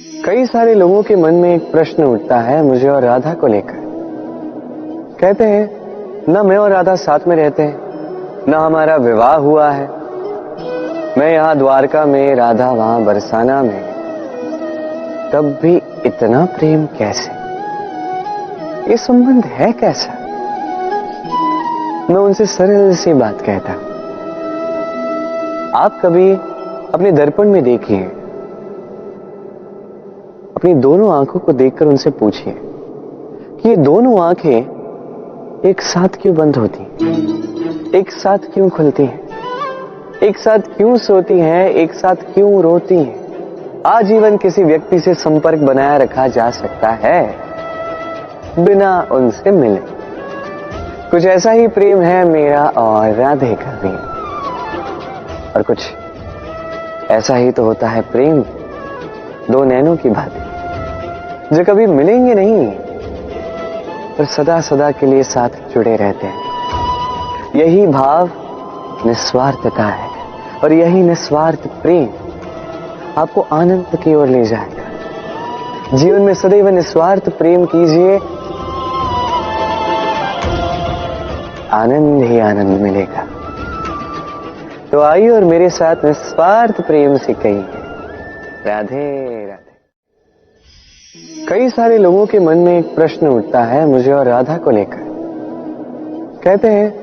कई सारे लोगों के मन में एक प्रश्न उठता है मुझे और राधा को लेकर। कहते हैं ना मैं और राधा साथ में रहते हैं, ना हमारा विवाह हुआ है। मैं यहां द्वारका में, राधा वहां बरसाना में, तब भी इतना प्रेम कैसे? ये संबंध है कैसा? मैं उनसे सरल सी बात कहता, आप कभी अपने दर्पण में देखिए, अपनी दोनों आंखों को देखकर उनसे पूछिए कि ये दोनों आंखें एक साथ क्यों बंद होती हैं, एक साथ क्यों खुलती हैं, एक साथ क्यों सोती हैं, एक साथ क्यों रोती हैं? आजीवन किसी व्यक्ति से संपर्क बनाए रखा जा सकता है बिना उनसे मिले। कुछ ऐसा ही प्रेम है मेरा और राधे का भी, और कुछ ऐसा ही तो होता है प्रेम दो नैनों की भांति, जो कभी मिलेंगे नहीं पर सदा सदा के लिए साथ जुड़े रहते हैं। यही भाव निस्वार्थता है, और यही निस्वार्थ प्रेम आपको आनंद की ओर ले जाएगा। जीवन में सदैव निस्वार्थ प्रेम कीजिए, आनंद ही आनंद मिलेगा। तो आइए और मेरे साथ निस्वार्थ प्रेम से कहिए, राधे राधे। कई सारे लोगों के मन में एक प्रश्न उठता है मुझे और राधा को लेकर। कहते हैं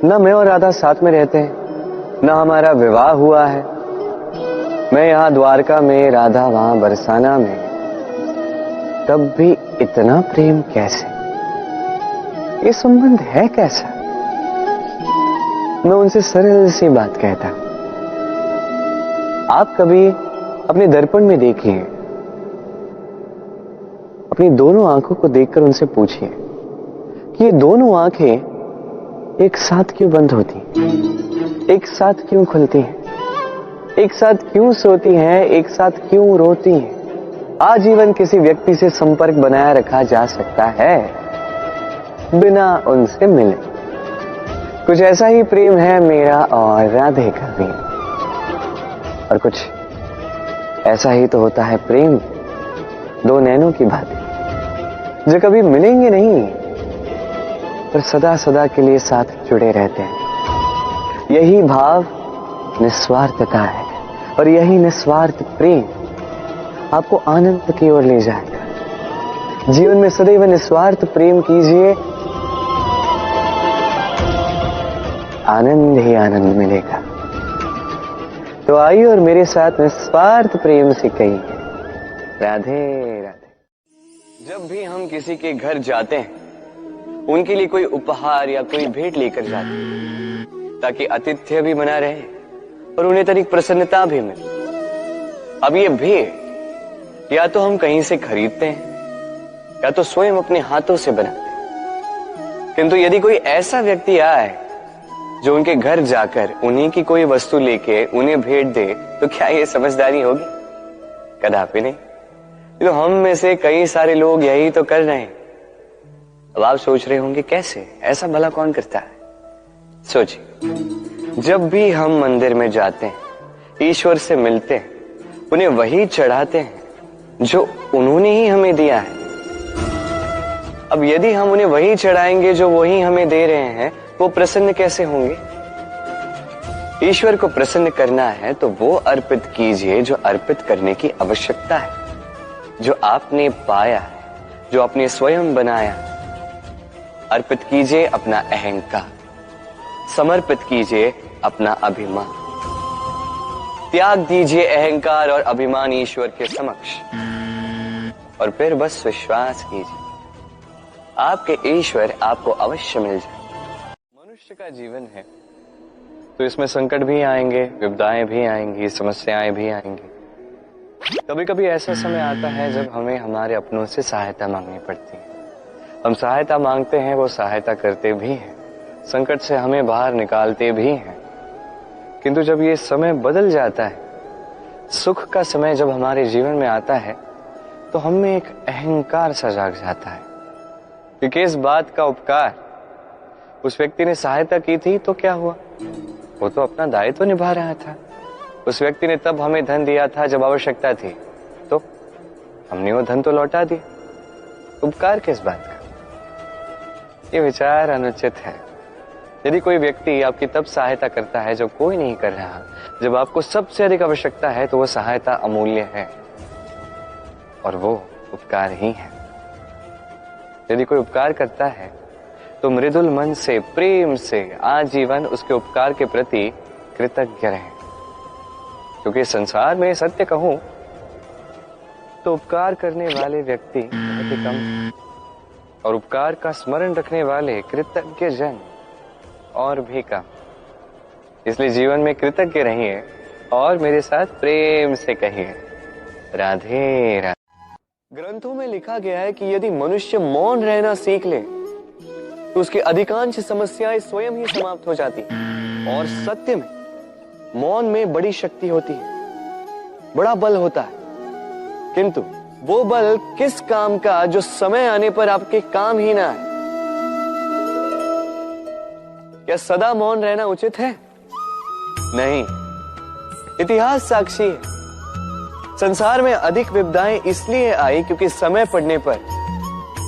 ना मैं और राधा साथ में रहते हैं, ना हमारा विवाह हुआ है। मैं यहां द्वारका में, राधा वहां बरसाना में, तब भी इतना प्रेम कैसे? ये संबंध है कैसा? मैं उनसे सरल सी बात कहता, आप कभी अपने दर्पण में देखिए, अपनी दोनों आंखों को देखकर उनसे पूछिए कि ये दोनों आंखें एक साथ क्यों बंद होती हैं, एक साथ क्यों खुलती हैं, एक साथ क्यों सोती हैं, एक साथ क्यों रोती हैं? आजीवन किसी व्यक्ति से संपर्क बनाए रखा जा सकता है बिना उनसे मिले। कुछ ऐसा ही प्रेम है मेरा और राधे का भी, और कुछ ऐसा ही तो होता है प्रेम दो नैनों की भांति, जो कभी मिलेंगे नहीं पर सदा सदा के लिए साथ जुड़े रहते हैं। यही भाव निस्वार्थता है, और यही निस्वार्थ प्रेम आपको आनंद की ओर ले जाएगा। जीवन में सदैव निस्वार्थ प्रेम कीजिए, आनंद ही आनंद मिलेगा। तो आइए और मेरे साथ निस्वार्थ प्रेम से कहिए, राधे राधे। जब भी हम किसी के घर जाते हैं, उनके लिए कोई उपहार या कोई भेंट लेकर जाते हैं, ताकि आतिथ्य भी बना रहे और उन्हें तनिक प्रसन्नता भी मिले। अब ये भेंट या तो हम कहीं से खरीदते हैं या तो स्वयं अपने हाथों से बनाते हैं। किंतु यदि कोई ऐसा व्यक्ति आए जो उनके घर जाकर उन्हीं की कोई वस्तु लेके उन्हें भेंट दे, तो क्या ये समझदारी होगी? कदापि नहीं। तो हम में से कई सारे लोग यही तो कर रहे हैं। अब आप सोच रहे होंगे कैसे, ऐसा भला कौन करता है? सोचिए, जब भी हम मंदिर में जाते हैं, ईश्वर से मिलते हैं, उन्हें वही चढ़ाते हैं जो उन्होंने ही हमें दिया है। अब यदि हम उन्हें वही चढ़ाएंगे जो वही हमें दे रहे हैं, वो प्रसन्न कैसे होंगे? ईश्वर को प्रसन्न करना है तो वो अर्पित कीजिए जो अर्पित करने की आवश्यकता है, जो आपने पाया है, जो आपने स्वयं बनाया। अर्पित कीजिए अपना अहंकार, समर्पित कीजिए अपना अभिमान, त्याग दीजिए अहंकार और अभिमान ईश्वर के समक्ष, और फिर बस विश्वास कीजिए आपके ईश्वर आपको अवश्य मिल जाए। मनुष्य का जीवन है तो इसमें संकट भी आएंगे, विपदाएं भी आएंगी, समस्याएं भी आएंगी। कभी कभी ऐसा समय आता है जब हमें हमारे अपनों से सहायता मांगनी पड़ती है। हम सहायता मांगते हैं, वो सहायता करते भी हैं, संकट से हमें बाहर निकालते भी हैं। किंतु जब ये समय बदल जाता है, सुख का समय जब हमारे जीवन में आता है, तो हम में एक अहंकार सा जाग जाता है कि किस बात का उपकार। उस व्यक्ति ने सहायता की थी तो क्या हुआ, वो तो अपना दायित्व निभा रहा था। उस व्यक्ति ने तब हमें धन दिया था जब आवश्यकता थी, तो हमने वो धन तो लौटा दिया, उपकार किस बात का? ये विचार अनुचित है। यदि कोई व्यक्ति आपकी तब सहायता करता है जब कोई नहीं कर रहा, जब आपको सबसे अधिक आवश्यकता है, तो वो सहायता अमूल्य है और वो उपकार ही है। यदि कोई उपकार करता है तो मृदुल मन से, प्रेम से आजीवन उसके उपकार के प्रति कृतज्ञ रहें। क्योंकि संसार में सत्य कहूं तो उपकार करने वाले व्यक्ति बहुत ही कम हैं और उपकार का स्मरण रखने वाले कृतज्ञ जन और भी कम। इसलिए जीवन में कृतज्ञ रहिए और मेरे साथ प्रेम से कहिए, राधे राधे। ग्रंथों में लिखा गया है कि यदि मनुष्य मौन रहना सीख ले तो उसकी अधिकांश समस्याएं स्वयं ही समाप्त हो जाती हैं। और सत्य में मौन में बड़ी शक्ति होती है, बड़ा बल होता है, किंतु वो बल किस काम का जो समय आने पर आपके काम ही ना है। क्या सदा मौन रहना उचित है? नहीं। इतिहास साक्षी है, संसार में अधिक विपदाएं इसलिए आई क्योंकि समय पड़ने पर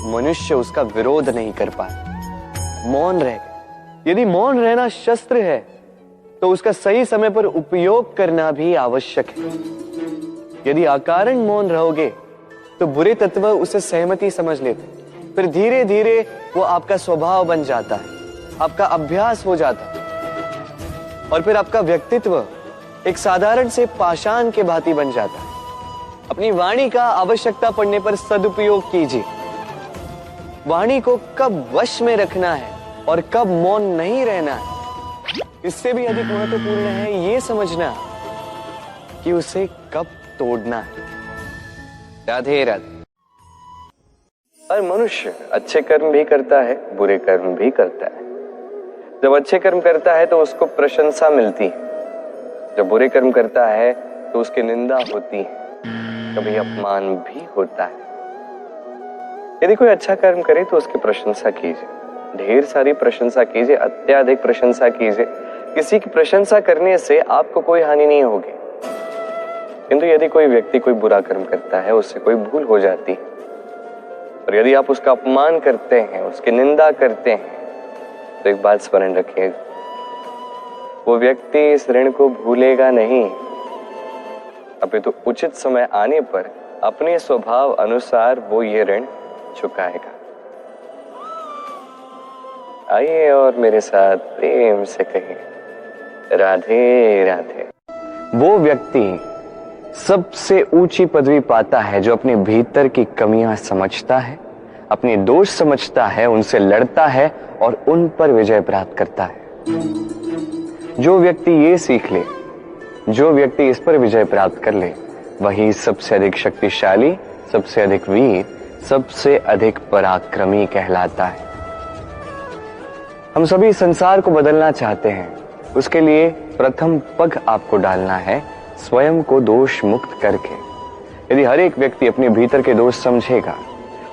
मनुष्य उसका विरोध नहीं कर पाया, मौन रह गए। यदि मौन रहना शस्त्र है तो उसका सही समय पर उपयोग करना भी आवश्यक है। यदि अकारण मौन रहोगे तो बुरे तत्व उसे सहमति समझ लेते, फिर धीरे धीरे वो आपका स्वभाव बन जाता है, आपका अभ्यास हो जाता है और फिर आपका व्यक्तित्व एक साधारण से पाषाण के भांति बन जाता है। अपनी वाणी का आवश्यकता पड़ने पर सदुपयोग कीजिए। वाणी को कब वश में रखना है और कब मौन नहीं रहना है, इससे भी अधिक महत्वपूर्ण है ये समझना कि उसे कब तोड़ना है। राधे राधे। और मनुष्य अच्छे कर्म भी करता है, बुरे कर्म भी करता है। जब अच्छे कर्म करता है तो उसको प्रशंसा मिलती है, जब बुरे कर्म करता है तो उसकी निंदा होती है, कभी अपमान भी होता है। यदि कोई अच्छा कर्म करे तो उसकी प्रशंसा कीजिए, ढेर सारी प्रशंसा कीजिए, अत्याधिक प्रशंसा कीजिए। किसी की प्रशंसा करने से आपको कोई हानि नहीं होगी, किंतु यदि कोई व्यक्ति कोई बुरा कर्म करता है, उससे कोई भूल हो जाती है और यदि आप उसका अपमान करते हैं, उसकी निंदा करते हैं, तो एक बात स्मरण रखिएगा, वो व्यक्ति इस ऋण को भूलेगा नहीं, अपितु तो उचित समय आने पर अपने स्वभाव अनुसार वो ये ऋण चुकाएगा। आइए और मेरे साथ प्रेम से कहिए, राधे राधे। वो व्यक्ति सबसे ऊंची पदवी पाता है जो अपने भीतर की कमियां समझता है, अपने दोष समझता है, उनसे लड़ता है और उन पर विजय प्राप्त करता है। जो व्यक्ति ये सीख ले, जो व्यक्ति इस पर विजय प्राप्त कर ले, वही सबसे अधिक शक्तिशाली, सबसे अधिक वीर, सबसे अधिक पराक्रमी कहलाता है। हम सभी संसार को बदलना चाहते हैं, उसके लिए प्रथम पग आपको डालना है स्वयं को दोष मुक्त करके। यदि हर एक व्यक्ति अपने भीतर के दोष समझेगा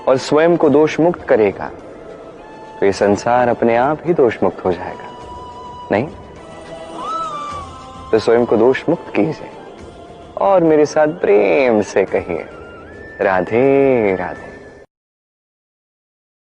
और स्वयं को दोष मुक्त करेगा तो ये संसार अपने आप ही दोष मुक्त हो जाएगा। नहीं तो स्वयं को दोष मुक्त कीजिए और मेरे साथ प्रेम से कहिए, राधे राधे।